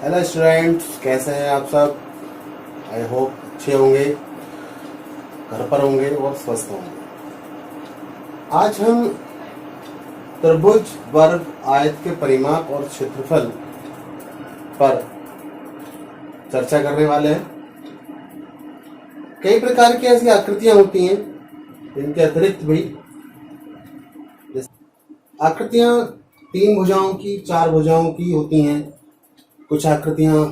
Hello students, कैसे हैं आप सब। आई होप अच्छे होंगे, घर पर होंगे और स्वस्थ होंगे। आज हम त्रिभुज, वर्ग, आयत के परिमाप और क्षेत्रफल पर चर्चा करने वाले हैं। कई प्रकार की ऐसी आकृतियां होती हैं इनके अतिरिक्त भी। आकृतियां 3 भुजाओं की, 4 भुजाओं की होती हैं। कुछ आकृतियां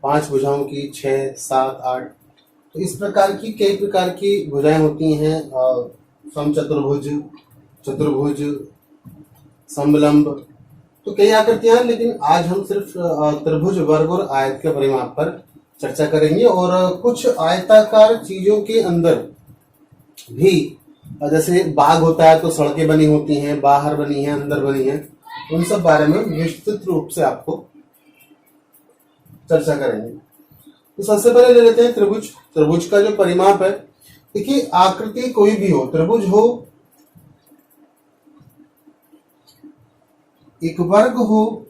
5 भुजाओं की, 6, 7, 8। तो इस प्रकार की कई प्रकार की भुजाएं होती हैं। समचतुर्भुज, चतुर्भुज, समलंब, तो कई आकृतियां हैं। लेकिन आज हम सिर्फ त्रिभुज, वर्ग और आयत के परिमाप पर चर्चा करेंगे। और कुछ आयताकार चीजों के अंदर भी, जैसे बाग होता है तो सड़कें बनी होती हैं, बाहर बनी है, अंदर बनी है, उन सब बारे में विस्तृत रूप से आपको चर्चा करेंगे। तो सबसे पहले ले लेते हैं त्रिभुज। त्रिभुज का जो परिमाप है, देखिए आकृति कोई भी हो, त्रिभुज हो, एक वर्ग हो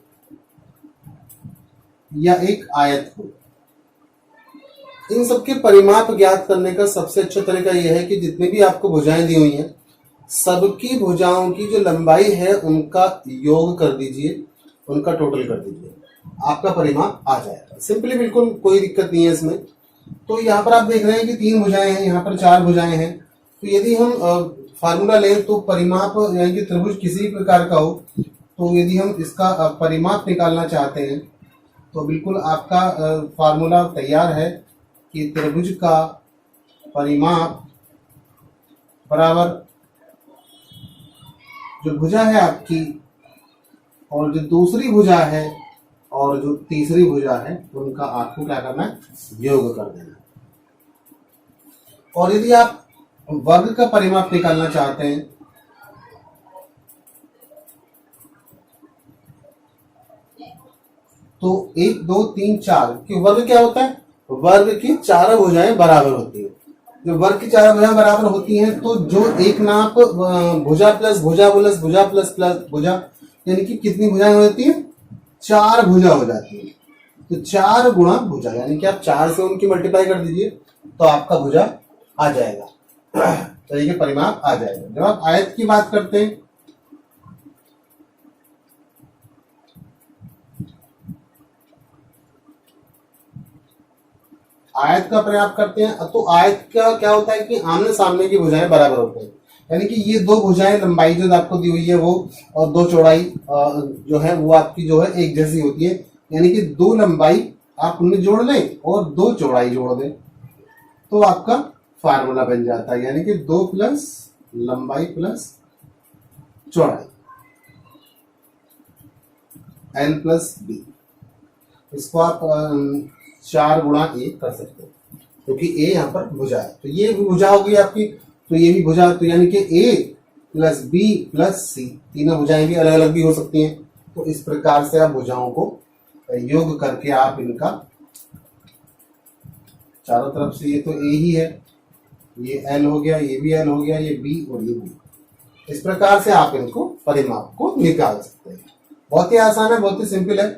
या एक आयत हो, इन सबके परिमाप ज्ञात करने का सबसे अच्छा तरीका यह है कि जितनी भी आपको भुजाएं दी हुई हैं, सबकी भुजाओं की जो लंबाई है उनका योग कर दीजिए, उनका टोटल कर दीजिए, आपका परिमाप आ जाएगा। सिंपली, बिल्कुल कोई दिक्कत नहीं है इसमें। तो यहाँ पर आप देख रहे हैं कि 3 भुजाएं हैं, यहाँ पर 4 भुजाएं हैं। तो यदि हम फार्मूला लें तो परिमाप, यानी कि त्रिभुज किसी प्रकार का हो, तो यदि हम इसका परिमाप निकालना चाहते हैं तो बिल्कुल आपका फार्मूला तैयार है कि त्रिभुज का परिमाप बराबर जो भुजा है आपकी, और जो दूसरी भुजा है और जो तीसरी भुजा है, उनका आपको क्या करना है, योग कर देना। और यदि आप वर्ग का परिमाप निकालना चाहते हैं तो 1, 2, 3, 4 कि वर्ग क्या होता है, वर्ग की 4 भुजाएं बराबर होती है। जो वर्ग की 4 भुजाएं बराबर होती हैं तो जो एक नाप भुजा प्लस भुजा प्लस भुजा प्लस प्लस भुजा, यानी कि कितनी भुजाएं होती हैं, 4 भुजा हो जाती है। तो 4 गुणा भुजा, यानी कि आप 4 से उनकी मल्टीप्लाई कर दीजिए तो आपका भुजा आ जाएगा, तो ये परिमाप आ जाएगा। जब आप आयत की बात करते हैं, आयत का परिमाप करते हैं तो आयत का क्या होता है कि आमने सामने की भुजाएं बराबर होते हैं। यानी कि ये 2 भुजाएं, लंबाई जो आपको दी हुई है वो, और 2 चौड़ाई जो है वो आपकी जो है एक जैसी होती है। यानी कि 2 लंबाई आप उनमें जोड़ लें और 2 चौड़ाई जोड़ दें तो आपका फार्मूला बन जाता है। यानी कि 2 प्लस लंबाई प्लस चौड़ाई n प्लस बी। इसको आप 4 गुणा 1 कर सकते हैं, क्योंकि a यहाँ पर भुजा है। तो ये भी भुजा होगी आपकी, तो ये भी भुजा, तो यानी कि a प्लस बी प्लस सी, तीनों भुजाएं भी अलग अलग भी हो सकती हैं। तो इस प्रकार से आप भुजाओं को योग करके आप इनका चारों तरफ से, ये तो a ही है, ये l हो गया, ये भी l हो गया, ये b और ये b, इस प्रकार से आप इनको परिमाप को निकाल सकते हैं। बहुत ही आसान है, बहुत ही सिंपल है।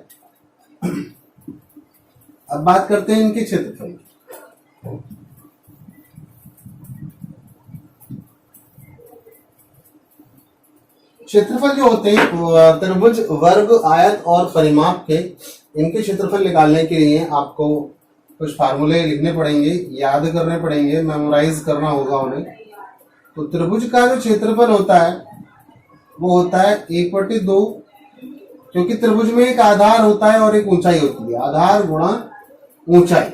अब बात करते हैं इनके क्षेत्रफल की। क्षेत्रफल जो होते हैं त्रिभुज, वर्ग, आयत और परिमाप के, इनके क्षेत्रफल निकालने के लिए आपको कुछ फार्मूले लिखने पड़ेंगे, याद करने पड़ेंगे, मेमोराइज करना होगा उन्हें। तो त्रिभुज का जो क्षेत्रफल होता है वो होता है 1/2, क्योंकि त्रिभुज में एक आधार होता है और एक ऊंचाई होती है, आधार गुणा ऊंचाई।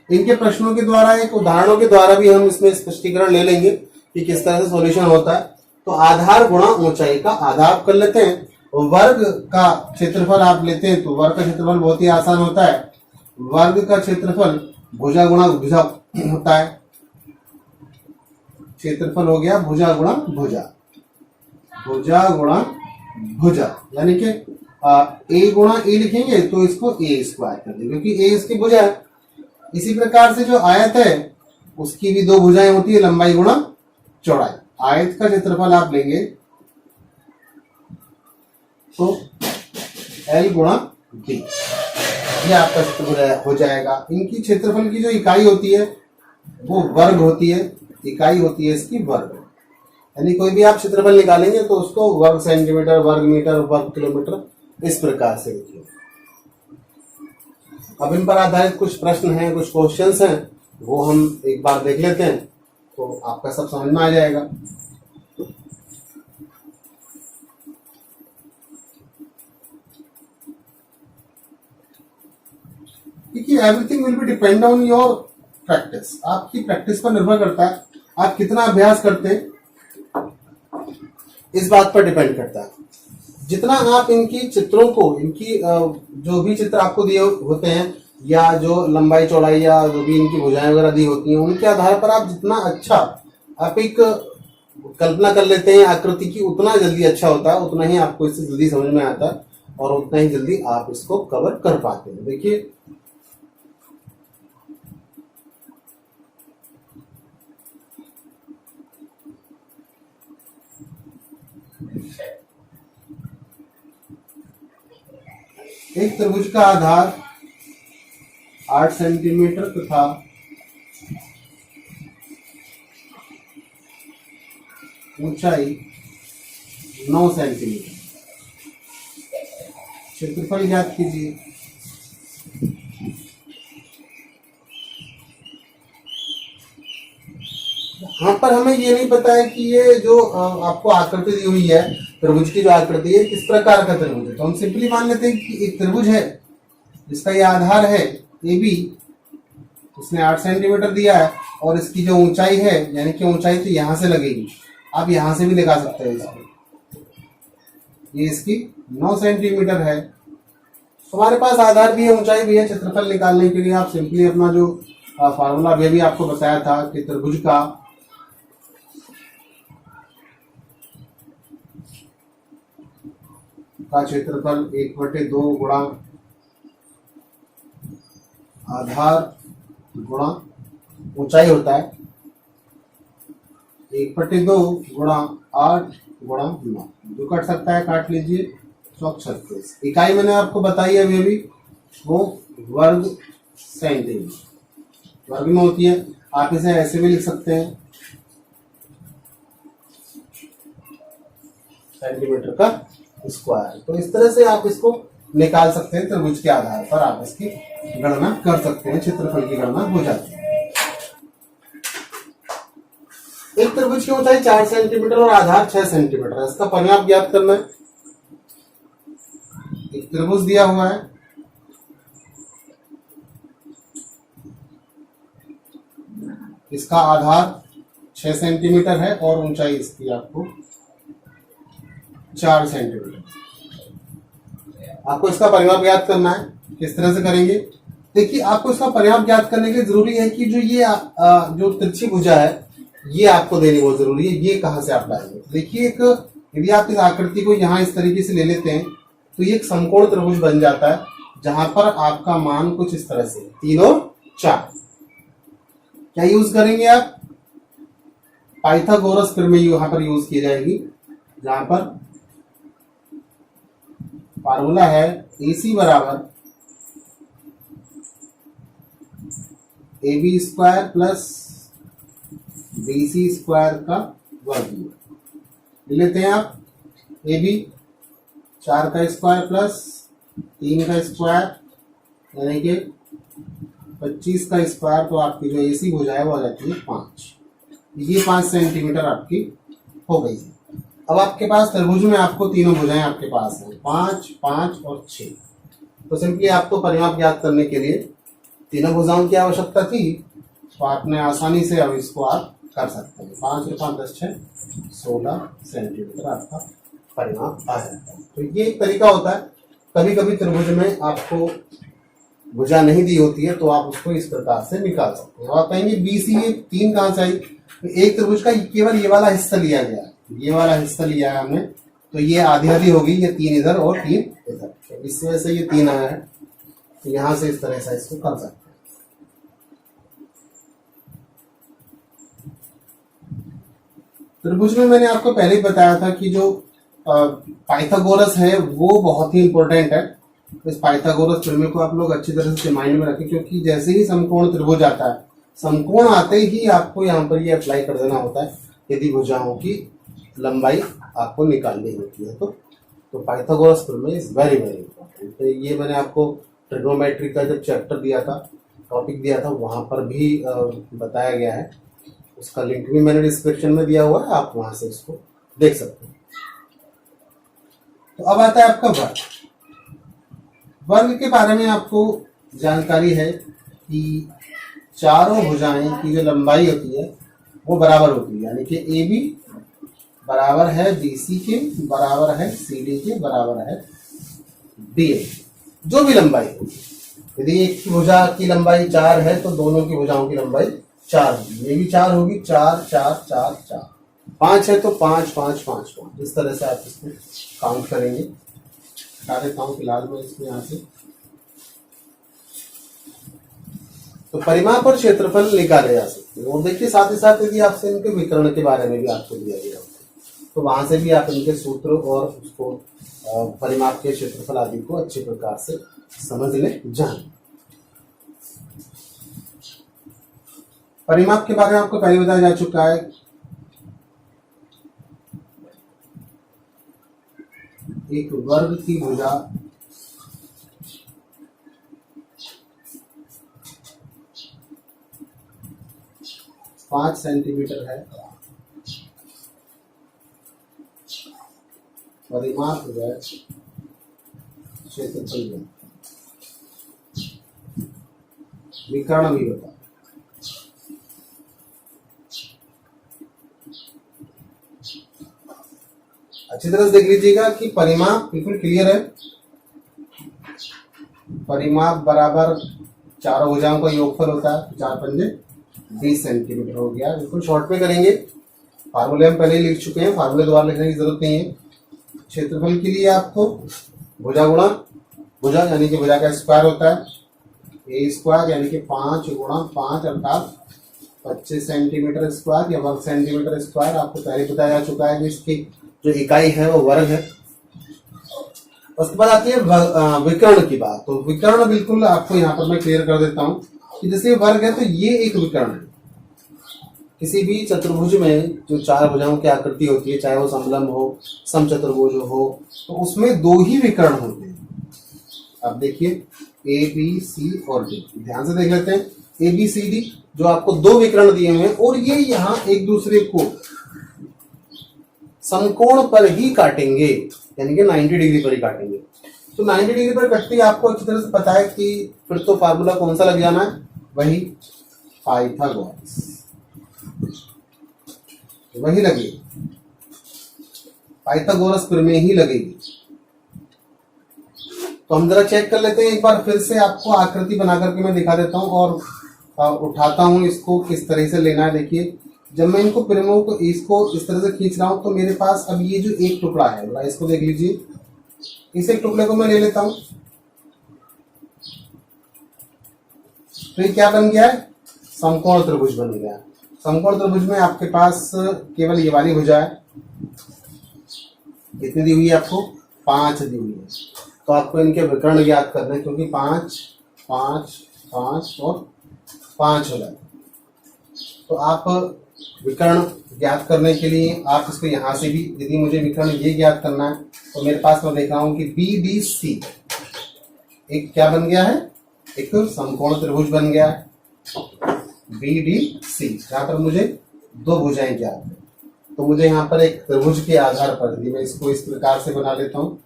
इनके प्रश्नों के द्वारा, एक उदाहरणों के द्वारा भी हम इसमें स्पष्टीकरण ले लेंगे कि किस तरह से सॉल्यूशन होता है। तो आधार गुणा ऊंचाई का आधार कर लेते हैं। वर्ग का क्षेत्रफल आप लेते हैं तो वर्ग का क्षेत्रफल बहुत ही आसान होता है। वर्ग का क्षेत्रफल भुजा गुणा भुजा होता है। क्षेत्रफल हो गया भुजा गुणा भुजा, भुजा गुणा भुजा, यानी कि a गुणा a लिखेंगे तो इसको a स्क्वायर कर देंगे, क्योंकि a इसकी भुजा है। इसी प्रकार से जो आयत है उसकी भी 2 भुजाएं होती है, लंबाई गुणा चौड़ाई। आयत का क्षेत्रफल आप लेंगे तो l गुणा b, ये आपका क्षेत्रफल हो जाएगा। इनकी क्षेत्रफल की जो इकाई होती है वो वर्ग होती है, इकाई होती है इसकी वर्ग। यानी कोई भी आप क्षेत्रफल निकालेंगे तो उसको वर्ग सेंटीमीटर, वर्ग मीटर, वर्ग किलोमीटर इस प्रकार से लिखिए। अब इन पर आधारित कुछ प्रश्न हैं, कुछ क्वेश्चंस हैं, वो हम एक बार देख लेते हैं तो आपका सब समझ में आ जाएगा। देखिए, everything will be depend on your practice. आपकी प्रैक्टिस पर निर्भर करता है, आप कितना अभ्यास करते हैं इस बात पर डिपेंड करता है। जितना आप इनकी चित्रों को, इनकी जो भी चित्र आपको दिए होते हैं या जो लंबाई चौड़ाई या जो भी इनकी भुजाएं वगैरह दी होती हैं, उनके आधार पर आप जितना अच्छा आप एक कल्पना कर लेते हैं आकृति की, उतना जल्दी अच्छा होता है, उतना ही आपको इससे जल्दी समझ में आता है और उतना ही जल्दी आप इसको कवर कर पाते हैं। देखिए, एक त्रिभुज का आधार 8 सेंटीमीटर तथा ऊंचाई 9 सेंटीमीटर। क्षेत्रफल ज्ञात कीजिए। यहाँ पर हमें ये नहीं पता है कि ये जो आपको आकृति दी हुई है, त्रिभुज की जो आकृति है, किस प्रकार का त्रिभुज है। तो हम सिंपली मान लेते हैं कि एक त्रिभुज है जिसका ये आधार है ए बी, उसने 8 सेंटीमीटर दिया है और इसकी जो ऊंचाई है, यानी कि ऊंचाई तो यहां से लगेगी, आप यहां से भी लगा सकते हैं इसको, ये इसकी 9 सेंटीमीटर है। हमारे पास आधार भी है, ऊंचाई भी है। क्षेत्रफल निकालने के लिए आप सिंपली अपना जो फार्मूला भी आपको बताया था कि त्रिभुज का क्षेत्रफल 1/2 गुणा आधार गुणा ऊंचाई होता है, 1/2 गुणा 8 गुणा 9। जो कट सकता है काट लीजिए, 36। इकाई मैंने आपको बताई है अभी भी, वो वर्ग सेंटीमीटर वर्ग में होती है। आप इसे ऐसे भी लिख सकते हैं, सेंटीमीटर का स्क्वायर। तो इस तरह से आप इसको निकाल सकते हैं। त्रिभुज के आधार पर आप इसकी गणना कर सकते हैं, क्षेत्रफल की गणना हो जाती है। एक त्रिभुज की ऊंचाई 4 सेंटीमीटर और आधार 6 सेंटीमीटर है। इसका परिमाप ज्ञात करना है। एक त्रिभुज दिया हुआ है, इसका आधार 6 सेंटीमीटर है और ऊंचाई इसकी आपको 4 सेंटीमीटर। आपको इसका परिमाप ज्ञात करना है। किस तरह से करेंगे? देखिए, आपको इसका परिमाप ज्ञात करने के लिए जरूरी है कि जो ये जो तिरछी भुजा है, ये आपको देनी बहुत जरूरी है। ये कहां से आप लाएंगे? देखिए, एक यदि आप इस आकृति को यहां इस तरीके से ले लेते हैं तो ये एक समकोण त्रिभुज बन जाता है, जहां पर आपका मान कुछ इस तरह से 3 और 4। क्या यूज करेंगे आप? पाइथागोरस प्रमेय यहां पर यूज की जाएगी, जहां पर फार्मूला है AC बराबर AB square plus BC square का वर्गमूल। लेते हैं आप AB 4 का स्क्वायर प्लस 3 का स्क्वायर, यानी कि 25 का स्क्वायर। तो आपकी जो AC भुजा है वो आ जाती है 5। ये 5 सेंटीमीटर आपकी हो गई है। अब आपके पास त्रिभुज में आपको तीनों भुजाएं आपके पास हैं, 5, 5 और 6। तो सिंपली आपको परिमाप ज्ञात करने के लिए तीनों भुजाओं की आवश्यकता थी, तो आपने आसानी से अब इसको आप कर सकते हैं। 5 और 5 10 6 16 सेंटीमीटर आपका परिमाप आ जाता है। तो ये एक तरीका होता है। कभी कभी त्रिभुज में आपको भुजा नहीं दी होती है तो आप उसको इस प्रकार से निकाल सकते हैं। आप कहेंगे BC ये 3 कहां से आई? तो एक त्रिभुज का केवल ये वाला हिस्सा लिया गया है, ये वाला हिस्सा लिया है हमने, तो ये आधी आधी होगी, ये 3 इधर और 3 इधर, तो इस वजह से ये 3 आया है। तो यहां से इस तरह से इसको कर सकते हैं। त्रिभुज में मैंने आपको पहले ही बताया था कि जो पाइथागोरस है वो बहुत ही इंपॉर्टेंट है। इस पाइथागोरस प्रमेय को आप लोग अच्छी तरह से माइंड में रखें, क्योंकि जैसे ही समकोण त्रिभुज आता है, समकोण आते ही आपको यहाँ पर ये अप्लाई कर देना होता है यदि भुजाओं की लंबाई आपको निकालनी होती है तो पाइथागोरस प्रमेय इज वेरी वेरी इंपॉर्टेंट। तो ये मैंने आपको ट्रिग्नोमेट्री का जब चैप्टर दिया था, टॉपिक दिया था, वहाँ पर भी बताया गया है। उसका लिंक भी मैंने डिस्क्रिप्शन में दिया हुआ है, आप वहाँ से इसको देख सकते हैं। तो अब आता है आपका वर्ग। वर्ग के बारे में आपको जानकारी है कि चारों भुजाएं की जो लंबाई होती है वो बराबर होती है, यानी कि ए बी बराबर है BC के, बराबर है CD के, बराबर है DA। जो भी लंबाई होगी, यदि एक की भुजा की लंबाई 4 है तो दोनों की भुजाओं की लंबाई 4 होगी, ये भी 4 होगी, 4 4 4 4, 5 है तो 5 5 5 5, इस तरह से आप इसको काउंट करेंगे। हटा देता हूँ फिलहाल मैं इसमें यहाँ से। तो परिमाप और क्षेत्रफल निकाले जा सकते हैं। और देखिए साथ ही साथ यदि आपसे इनके विकर्ण के बारे में भी आपको दिया गया होता है तो वहां से भी आप इनके सूत्र और उसको परिमाप के क्षेत्रफल आदि को अच्छे प्रकार से समझ ले जान। परिमाप के बारे में आपको पहले बताया जा चुका है। एक वर्ग की भुजा पांच सेंटीमीटर है, परिमाप है क्षेत्रफल है, विकर्ण भी होता है। अच्छी तरह से देख लीजिएगा कि परिमाप बिल्कुल क्लियर है। परिमाप बराबर चारों भुजाओं का योगफल होता है, 4 पंजे 20 सेंटीमीटर हो गया। बिल्कुल शॉर्ट में करेंगे, फार्मूले हम पहले ही लिख चुके हैं, फार्मूले दोबारा लिखने की जरूरत नहीं है। क्षेत्रफल के लिए आपको भुजा गुणा भुजा यानी कि भुजा का स्क्वायर होता है, ए स्क्वायर यानी कि 5 गुणा 5 अर्थात 25 सेंटीमीटर स्क्वायर या वर्ग सेंटीमीटर स्क्वायर। आपको पहले बताया जा चुका है कि इसकी जो इकाई है वो वर्ग है। उसके बाद आती है विकर्ण की बात। तो विकर्ण बिल्कुल आपको यहाँ पर मैं क्लियर कर देता हूँ कि जैसे वर्ग है तो ये एक विकर्ण है। किसी भी चतुर्भुज में जो 4 भुजाओं की आकृति होती है, चाहे वो समलंब हो, समचतुर्भुज हो, तो उसमें 2 ही विकर्ण होते हैं। अब देखिए ए बी सी और डी, ध्यान से देख लेते हैं। ए बी सी डी जो आपको 2 विकर्ण दिए हुए हैं और ये यहाँ एक दूसरे को समकोण पर ही काटेंगे, यानी कि 90 डिग्री पर ही काटेंगे। तो 90 डिग्री पर कटते ही आपको अच्छी तरह से पता है कि फिर तो फार्मूला कौन सा लग जाना है, वही पाइथागोरस, वही लगेगी, पाइथागोरस प्रमेय ही लगेगी। तो हम जरा चेक कर लेते हैं एक बार फिर से, आपको आकृति बना करके मैं दिखा देता हूं और उठाता हूं इसको किस तरह से लेना है। देखिए जब मैं इनको प्रमेयों को इसको इस तरह से खींच रहा हूं तो मेरे पास अब ये जो एक टुकड़ा है, इसको देख लीजिए, इस एक टुकड़े को मैं ले लेता हूं। तो ये क्या बन गया है, समकोण त्रिभुज बन गया। समकोण त्रिभुज में आपके पास केवल ये वाली भुजा है, कितनी दी हुई है आपको, 5 दी हुई है। तो आपको इनके विकर्ण ज्ञात करना है, क्योंकि 5 5 5 और 5 हो जाए। तो आप विकर्ण ज्ञात करने के लिए आप इसको यहां से भी, यदि मुझे विकर्ण ये ज्ञात करना है तो मेरे पास मैं देख रहा हूं कि BDC एक क्या बन गया है, एक समकोण त्रिभुज बन गया है BDC, जहां पर मुझे 2 भुजाएं ज्ञात है। तो मुझे यहाँ पर एक त्रिभुज के आधार पर, यदि मैं इसको इस प्रकार से बना लेता हूँ,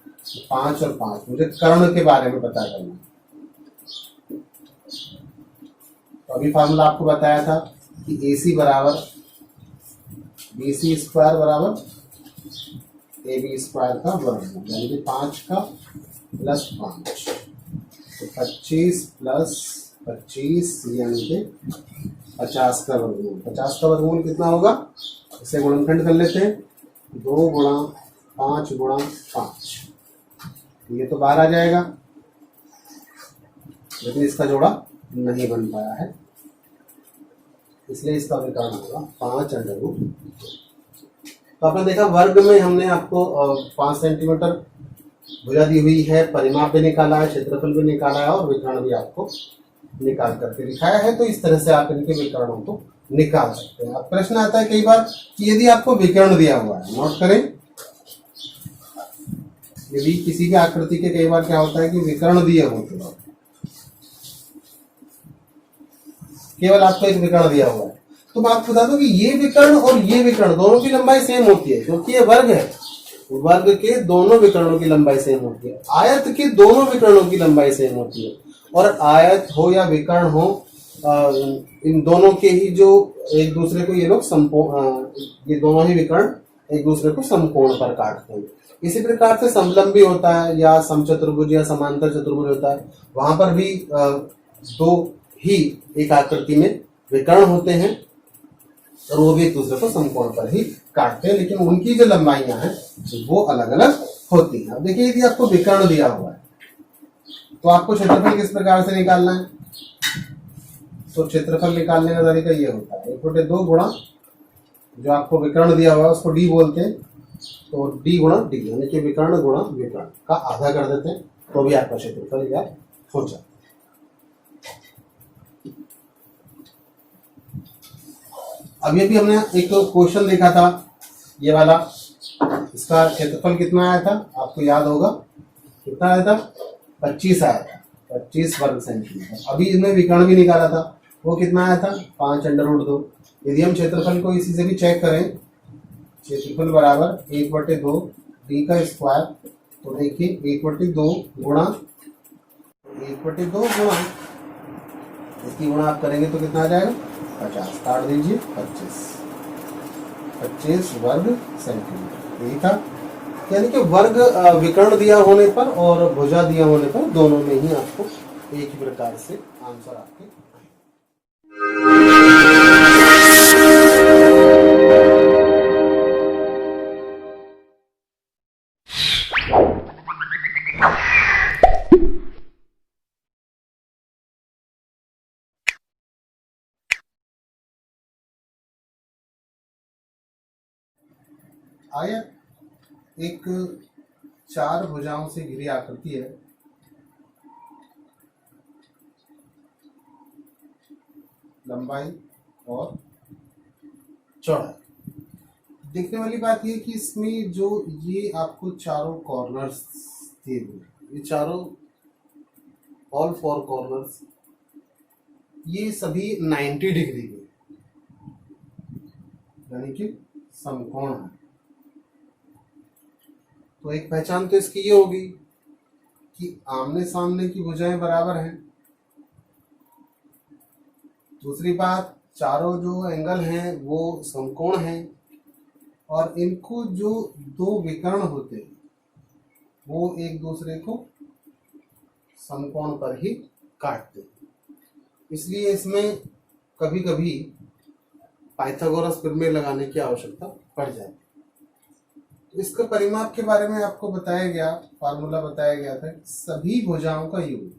5 और 5, मुझे कर्ण के बारे में पता करना है। तो अभी फार्मूला आपको बताया था कि AC बराबर BC स्क्वायर बराबर AB स्क्वायर का वर्गमूल, यानी कि 5 का प्लस 5, तो 25 प्लस 25 यानी कि 50 का वर्गमूल। 50 का वर्गमूल कितना होगा, इसे गुणनखंड कर लेते हैं, 2 गुणा 5 गुणा 5, ये तो बाहर आ जाएगा, लेकिन इसका जोड़ा नहीं बन पाया है, इसलिए इसका विकर्ण होगा 5√2। तो आपने देखा वर्ग में हमने आपको 5 सेंटीमीटर भुजा दी हुई है, परिमाप भी निकाला है, क्षेत्रफल भी निकाला है और विकर्ण भी आपको निकाल करके दिखाया है। तो इस तरह से आप इनके विकर्णों को निकाल सकते हैं। अब प्रश्न आता है कई बार कि यदि आपको विकर्ण दिया हुआ है, नोट करें, यदि किसी भी आकृति के कई बार क्या होता है कि विकर्ण दिए होते हैं, केवल आपको एक विकर्ण दिया हुआ है, तो मैं आपको बता दूं कि ये विकर्ण और ये विकर्ण दोनों की लंबाई सेम होती है, क्योंकि ये वर्ग है, वर्ग के दोनों विकर्णों की लंबाई सेम होती है। आयत के दोनों विकर्णों की लंबाई सेम होती है, और आयत हो या विकर्ण हो, इन दोनों के ही जो एक दूसरे को ये लोग ये दोनों ही विकर्ण एक दूसरे को समकोण पर काटते हैं। इसी प्रकार से समलंबी होता है या समचतुर्भुज या समांतर चतुर्भुज होता है, वहां पर भी दो ही एक आकृति में विकर्ण होते हैं और वो भी एक दूसरे को समकोण पर ही काटते हैं, लेकिन उनकी जो लंबाइयां हैं वो अलग अलग होती हैं। अब देखिए, यदि आपको विकर्ण दिया हुआ है तो आपको क्षेत्रफल किस प्रकार से निकालना है? तो क्षेत्रफल निकालने का तरीका ये होता है, 1/2 गुणा जो आपको विकर्ण दिया हुआ है उसको डी बोलते हैं, तो डी गुणा डी, यानी कि विकर्ण गुणा विकर्ण का आधा कर देते हैं, तो भी आपका क्षेत्रफल ज्ञात हो जाता है। अभी भी हमने एक क्वेश्चन देखा था, ये वाला, इसका क्षेत्रफल कितना आया था आपको याद होगा, कितना आया था? 25 आया था, 25 वर्ग सेंटीमीटर। अभी इसमें विकर्ण भी निकाला था, वो कितना आया था? 5√2। यदि हम क्षेत्रफल को इसी से भी चेक करें, क्षेत्रफल बराबर 1/2 डी का स्क्वायर, तो देखिए 1/2 गुणा 1/2 गुणा, इसकी गुणा आप करेंगे तो कितना आ जाएगा? 50, काट दीजिए 25 वर्ग सेंटीमीटर, यही था। यानी कि वर्ग विकर्ण दिया होने पर और भुजा दिया होने पर दोनों में ही आपको एक ही प्रकार से आंसर आपके आया। एक 4 भुजाओं से घिरी आकृति है, लंबाई और चौड़ाई। देखने वाली बात यह कि इसमें जो ये आपको चारों कॉर्नर्स दिए हुए, ये चारों ऑल 4 कॉर्नर्स, ये सभी 90 डिग्री के, यानी कि समकोण है। तो एक पहचान तो इसकी ये होगी कि आमने सामने की भुजाएं बराबर हैं। दूसरी बात, चारों जो एंगल हैं वो समकोण हैं, और इनको जो दो विकर्ण होते हैं वो एक दूसरे को समकोण पर ही काटते हैं। इसलिए इसमें कभी कभी पाइथागोरस प्रमेय लगाने की आवश्यकता पड़ जाती है। इसका परिमाप के बारे में आपको बताया गया, फार्मूला बताया गया था, सभी भुजाओं का योग,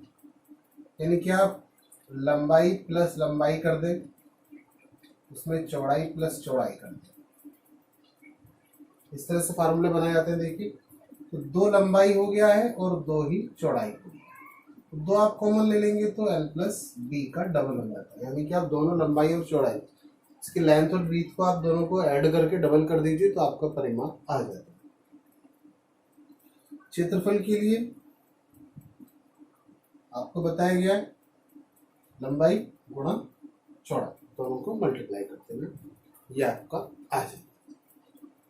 यानी कि आप लंबाई प्लस लंबाई कर दे, उसमें चौड़ाई प्लस चौड़ाई कर दे, इस तरह से फार्मूले बनाए जाते हैं। देखिए, तो 2 लंबाई हो गया है और 2 ही चौड़ाई हो गई, तो 2 आप कॉमन ले लेंगे तो l प्लस बी का डबल हो जाता है, यानी कि आप दोनों लंबाई और चौड़ाई, इसकी लेंथ और ब्रीथ को आप दोनों को ऐड करके डबल कर दीजिए तो आपका परिमाप आ जाता है। क्षेत्रफल के लिए आपको बताया गया है लंबाई गुणा चौड़ाई, दोनों को मल्टीप्लाई करते हुए ये आपका आ जाए।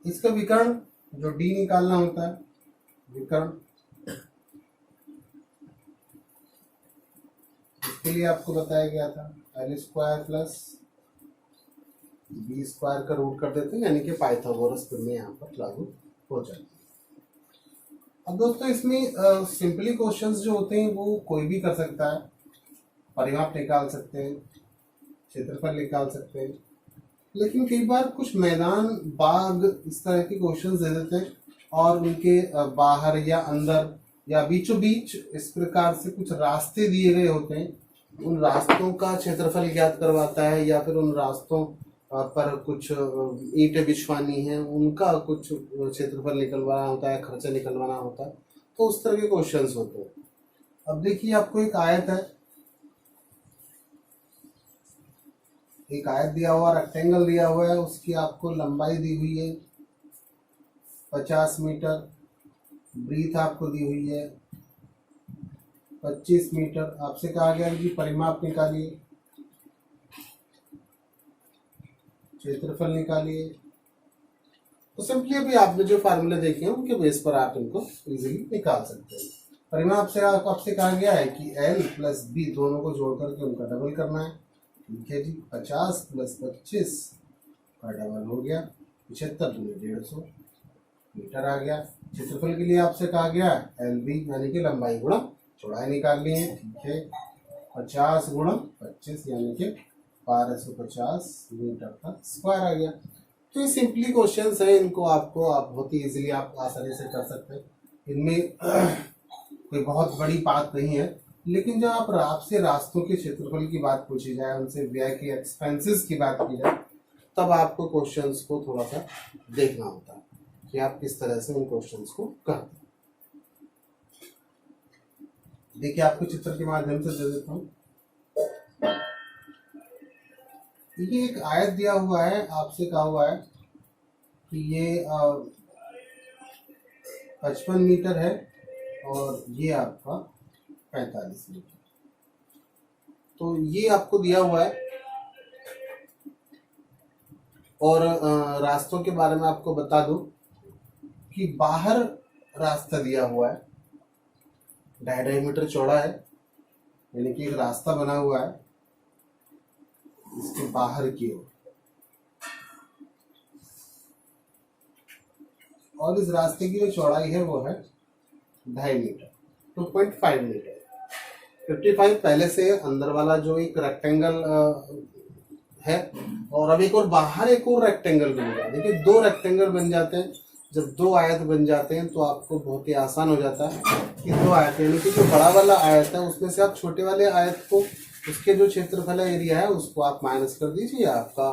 इसका विकर्ण जो डी निकालना होता है, विकर्ण, इसके लिए आपको बताया गया था l² प्लस b² का रूट कर देते हैं, यानी कि पाइथागोरस प्रमेय यहाँ पर लागू हो जाती है। अब दोस्तों, इसमें सिंपली क्वेश्चंस जो होते हैं वो कोई भी कर सकता है, परिमाप निकाल सकते हैं, क्षेत्रफल निकाल सकते हैं, लेकिन कई बार कुछ मैदान, बाग, इस तरह के क्वेश्चंस दे देते हैं और उनके बाहर या अंदर या बीचों बीच इस प्रकार से कुछ रास्ते दिए गए होते हैं, उन रास्तों का क्षेत्रफल ज्ञात करवाता है, या फिर उन रास्तों पर कुछ ईंटें बिछवानी है, उनका कुछ क्षेत्रफल निकलवाना होता है, खर्चा निकलवाना होता है। तो उस तरह के क्वेश्चंस होते हैं। अब देखिए आपको एक आयत है, एक आयत दिया हुआ, रेक्टेंगल दिया हुआ है, उसकी आपको लंबाई दी हुई है 50 मीटर, ब्रीथ आपको दी हुई है 25 मीटर। आपसे कहा गया कि परिमाप निकालिए, क्षेत्रफल निकालिए। तो सिंपली अभी आपने जो फार्मूले देखे हैं उनके बेस पर आप इनको इजीली निकाल सकते हैं। परिमाप से आपसे कहा गया है कि L प्लस B दोनों को जोड़ करके उनका डबल करना है। ठीक है जी, 50 प्लस 25 का डबल हो गया 75 दूनी 150 मीटर आ गया। क्षेत्रफल के लिए आपसे कहा गया LB यानी कि लंबाई गुणा चौड़ाई निकालनी है। ठीक है, 50 गुणा 25 यानी कि 1250 मीटर का स्क्वायर आ गया। तो ये सिंपली क्वेश्चंस है, इनको आप बहुत ही इजीली आप आसानी से कर सकते हैं। इनमें कोई बहुत बड़ी बात नहीं है, लेकिन जब आपसे रास्तों के क्षेत्रफल की बात पूछी जाए, उनसे व्यय के एक्सपेंसेस की बात की जाए, तब आपको क्वेश्चंस को थोड़ा सा देखना होता है कि आप किस तरह से उन क्वेश्चंस को करते हैं। देखिए आपको चित्र के माध्यम से दे देता हूँ। ये एक आयत दिया हुआ है, आपसे कहा हुआ है कि ये 55 मीटर है और ये आपका 45 मीटर। तो ये आपको दिया हुआ है और रास्तों के बारे में आपको बता दूं कि बाहर रास्ता दिया हुआ है 2.5 मीटर चौड़ा है, यानी कि एक रास्ता बना हुआ है इसके बाहर की ओर, और इस रास्ते की जो चौड़ाई है वो है 2.5 मीटर, 2.5 मीटर। 55 पहले से अंदर वाला जो एक रेक्टेंगल है, और अब एक और बाहर एक और रेक्टेंगल बनेगा। देखिए 2 रेक्टेंगल बन जाते हैं। जब 2 आयत बन जाते हैं तो आपको बहुत ही आसान हो जाता है कि 2 आयत, यानी कि जो बड़ा वाला आयत है उसमें से आप छोटे वाले आयत को, उसके जो क्षेत्रफल एरिया है उसको आप माइनस कर दीजिए, आपका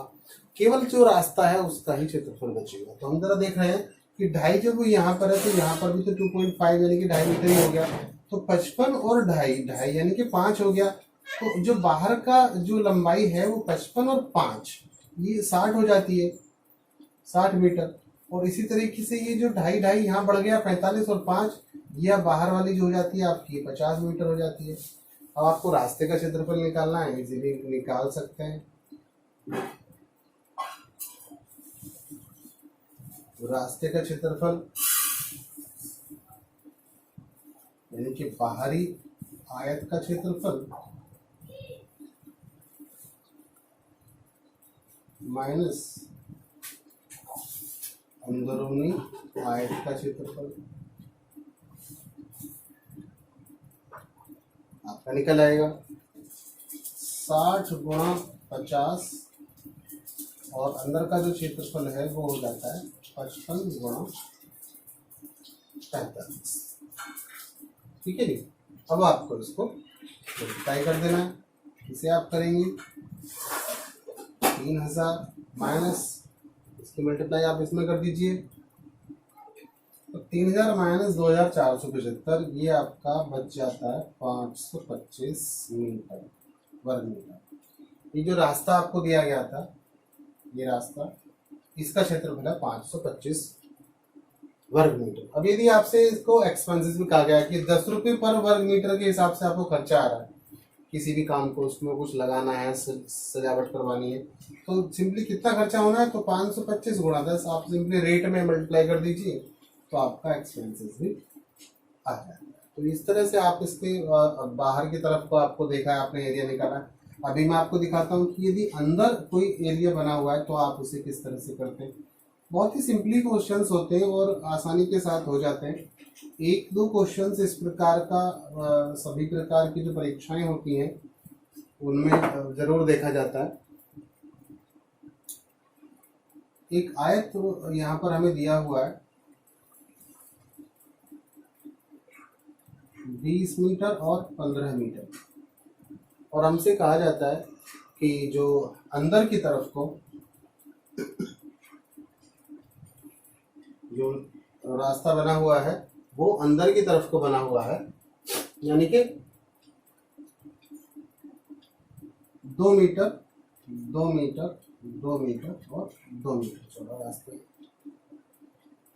केवल जो रास्ता है उसका ही क्षेत्रफल बचेगा। तो हम जरा देख रहे हैं कि 2.5 जब यहाँ पर है तो यहाँ पर भी तो 2.5 यानी कि 2.5 मीटर ही हो गया। तो 55 और 2.5 यानी कि 5 हो गया। तो जो बाहर का जो लंबाई है वो 55 और 5 ये 60 हो जाती है, 60 मीटर। और इसी तरीके से ये जो 2.5 यहाँ बढ़ गया 45 और 5, यह बाहर वाली जो हो जाती है आपकी 50 मीटर हो जाती है। अब आपको रास्ते का क्षेत्रफल निकालना है, इजीली निकाल सकते हैं। रास्ते का क्षेत्रफल यानी कि बाहरी आयत का क्षेत्रफल माइनस अंदरूनी आयत का क्षेत्रफल आपका निकल आएगा 60 गुणा 50, और अंदर का जो क्षेत्रफल है वो हो जाता है 55 गुणा 45। ठीक है जी। अब आपको इसको मल्टीप्लाई कर देना है। इसे आप करेंगे 3000 माइनस इसकी मल्टीप्लाई आप इसमें कर दीजिए, तो 3000 माइनस 2475, ये आपका बच जाता है 525 मीटर वर्ग मीटर। ये जो रास्ता आपको दिया गया था, ये रास्ता, इसका क्षेत्रफल है 525 वर्ग मीटर। अब यदि आपसे इसको एक्सपेंसेस में कहा गया कि 10 रुपये पर वर्ग मीटर के हिसाब से आपको खर्चा आ रहा है, किसी भी काम को उसमें कुछ लगाना है, सजावट करवानी है, तो सिंपली कितना खर्चा होना है, तो 525 गुणा 10 आप सिंपली रेट में मल्टीप्लाई कर दीजिए, तो आपका एक्सपेंसेस भी आ जाएगा। तो इस तरह से आप इसके बाहर की तरफ को आपको देखा है, आपने एरिया निकाला है। अभी मैं आपको दिखाता हूँ कि यदि अंदर कोई एरिया बना हुआ है तो आप उसे किस तरह से करते हैं। बहुत ही सिंपली क्वेश्चंस होते हैं और आसानी के साथ हो जाते हैं। 1-2 क्वेश्चंस इस प्रकार का सभी प्रकार की जो परीक्षाएं होती हैं उनमें जरूर देखा जाता है। एक आयत तो यहाँ पर हमें दिया हुआ है 20 मीटर और 15 मीटर, और हमसे कहा जाता है कि जो अंदर की तरफ को जो रास्ता बना हुआ है वो अंदर की तरफ को बना हुआ है, यानी कि 2 मीटर 2 मीटर 2 मीटर और 2 मीटर चौड़ा रास्ते।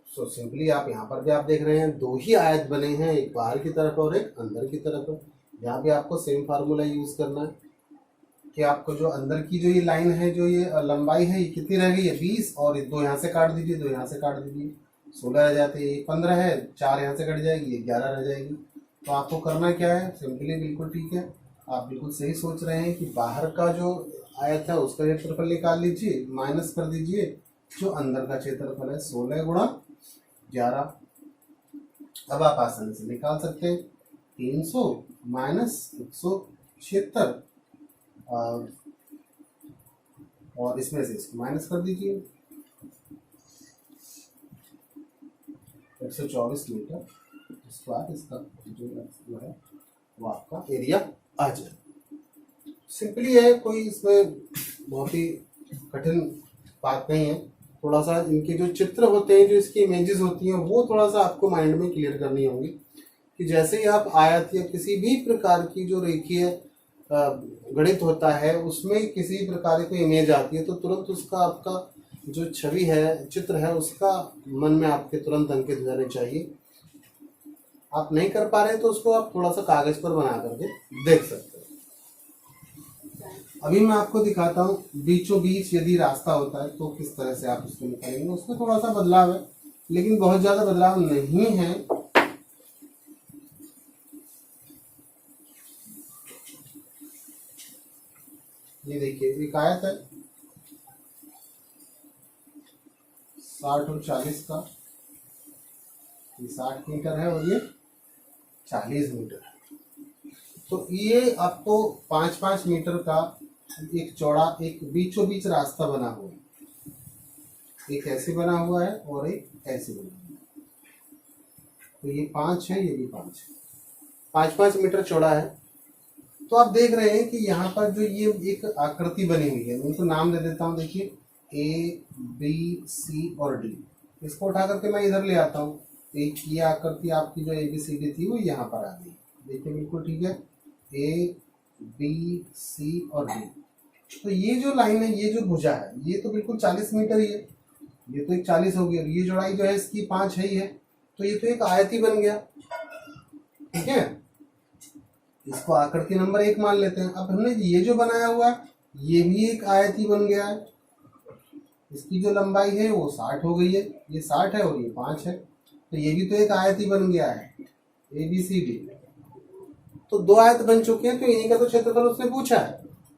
सो सिंपली आप यहाँ पर भी आप देख रहे हैं 2 ही आयत बने हैं, एक बाहर की तरफ और एक अंदर की तरफ है। यहाँ भी आपको सेम फार्मूला यूज करना है कि आपको जो अंदर की जो ये लाइन है, जो ये लंबाई है, ये कितनी रह गई है 20, और 2 यहाँ से काट दीजिए, 2 यहाँ से काट दीजिए, 16 रह जाते हैं। 15 है, 4 यहाँ से कट जाएगी, ये 11 रह जाएगी। तो आपको करना क्या है, सिंपली बिल्कुल ठीक है, आप बिल्कुल सही सोच रहे हैं कि बाहर का जो आयत है उसका क्षेत्रफल निकाल लीजिए, माइनस कर दीजिए जो अंदर का क्षेत्रफल है 16 गुणा 11। अब आप आसानी से निकाल सकते हैं 300 माइनस 176, और इसमें से इसको माइनस कर दीजिए 124 मीटर स्क्वायर। इसका जो है वो आपका एरिया आ जाए। सिंपली है, कोई इसमें बहुत ही कठिन बात नहीं है। थोड़ा सा इनके जो चित्र होते हैं, जो इसकी इमेजेस होती हैं, वो थोड़ा सा आपको माइंड में क्लियर करनी होगी कि जैसे ही आप आयत या किसी भी प्रकार की जो रेखीय गणित होता है उसमें किसी प्रकार की इमेज आती है तो तुरंत उसका आपका जो छवि है, चित्र है, उसका मन में आपके तुरंत अंकित हो जाने चाहिए। आप नहीं कर पा रहे तो उसको आप थोड़ा सा कागज पर बना करके देख सकते हैं। अभी मैं आपको दिखाता हूँ बीचों बीच यदि रास्ता होता है तो किस तरह से आप उसको निकालेंगे। उसमें थोड़ा सा बदलाव है, लेकिन बहुत ज्यादा बदलाव नहीं है। ये देखिए, एक आयत है 60 और 40 का, ये 60 मीटर है और ये 40 मीटर है। तो ये आपको 5-5 मीटर का एक चौड़ा, एक बीचों बीच रास्ता बना हुआ है। एक ऐसे बना हुआ है और एक ऐसे बना हुआ है। तो ये 5 है, ये भी 5 है, 5-5 मीटर चौड़ा है। तो आप देख रहे हैं कि यहाँ पर जो ये एक आकृति बनी हुई है, मैं इसको नाम दे देता हूँ। देखिए ABC और D, इसको उठा करके मैं इधर ले आता हूँ। एक ये आकृति आपकी जो ABCD थी वो यहाँ पर आ गई। देखिए बिल्कुल ठीक है, ABC और D। तो ये जो लाइन है, ये जो भुजा है, ये तो बिल्कुल 40 मीटर ही है, ये तो एक 40 हो गई, और ये चौड़ाई जो है इसकी 5 है ही है। तो ये तो एक आयत ही बन गया, ठीक है। इसको आकृति नंबर 1 मान लेते हैं। अब हमने ये जो बनाया हुआ है ये भी एक आयत ही बन गया है। इसकी जो लंबाई है वो 60 हो गई है, ये 60 है और ये 5 है, तो ये भी तो एक आयत ही बन गया है ABCD। तो 2 आयत बन चुके हैं, तो इन्हीं का तो क्षेत्रफल उसने पूछा है।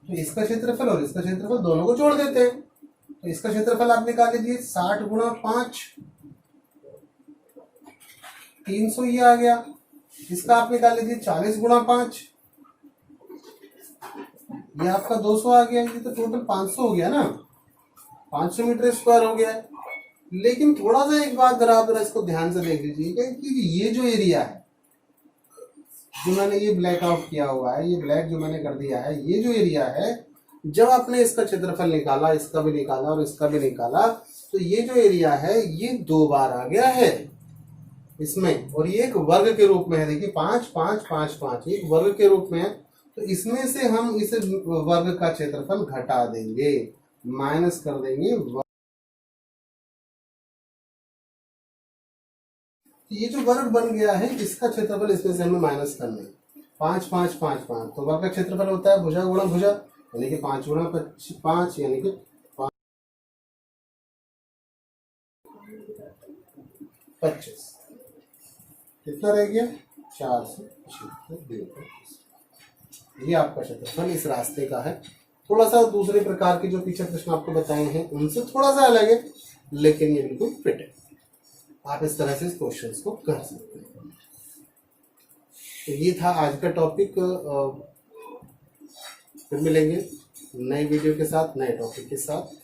तो इसका क्षेत्रफल और इसका क्षेत्रफल दोनों को जोड़ देते हैं। तो इसका क्षेत्रफल आप निकाल लीजिए 60 गुणा 5, 300 ये आ गया। इसका आप निकाल लीजिए 40 गुणा 5, ये आपका 200 आ गया। ये तो टोटल 500 हो गया ना, 500 मीटर स्क्वायर हो गया है। लेकिन थोड़ा सा एक बात जरा इसको ध्यान से देख लीजिएगा कि ये जो एरिया है, जो मैंने ये ब्लैक आउट किया हुआ है, ये ब्लैक जो मैंने कर दिया है, ये जो एरिया है, जब आपने इसका क्षेत्रफल निकाला, इसका भी निकाला और इसका भी निकाला, तो ये जो एरिया है ये 2 बार आ गया है इसमें, और ये एक वर्ग के रूप में है। देखिए 5 5 5 5 एक वर्ग के रूप में है। तो इसमें से हम इस वर्ग का क्षेत्रफल घटा देंगे, माइनस कर देंगे। ये जो वर्ग बन गया है इसका क्षेत्रफल इसमें से हमें माइनस करना है। 5 5 5 5, तो वर्ग का क्षेत्रफल होता है भुजा गुणा भुजा, यानी कि 5 गुणा 5, यानी कि 25। कितना रह गया 475। ये आपका क्षेत्रफल इस रास्ते का है। थोड़ा सा दूसरे प्रकार के जो पीछे प्रश्न आपको बताए हैं उनसे थोड़ा सा अलग है, लेकिन ये बिल्कुल फिट है। आप इस तरह से इस क्वेश्चन को कर सकते हैं। तो ये था आज का टॉपिक। फिर मिलेंगे नए वीडियो के साथ, नए टॉपिक के साथ।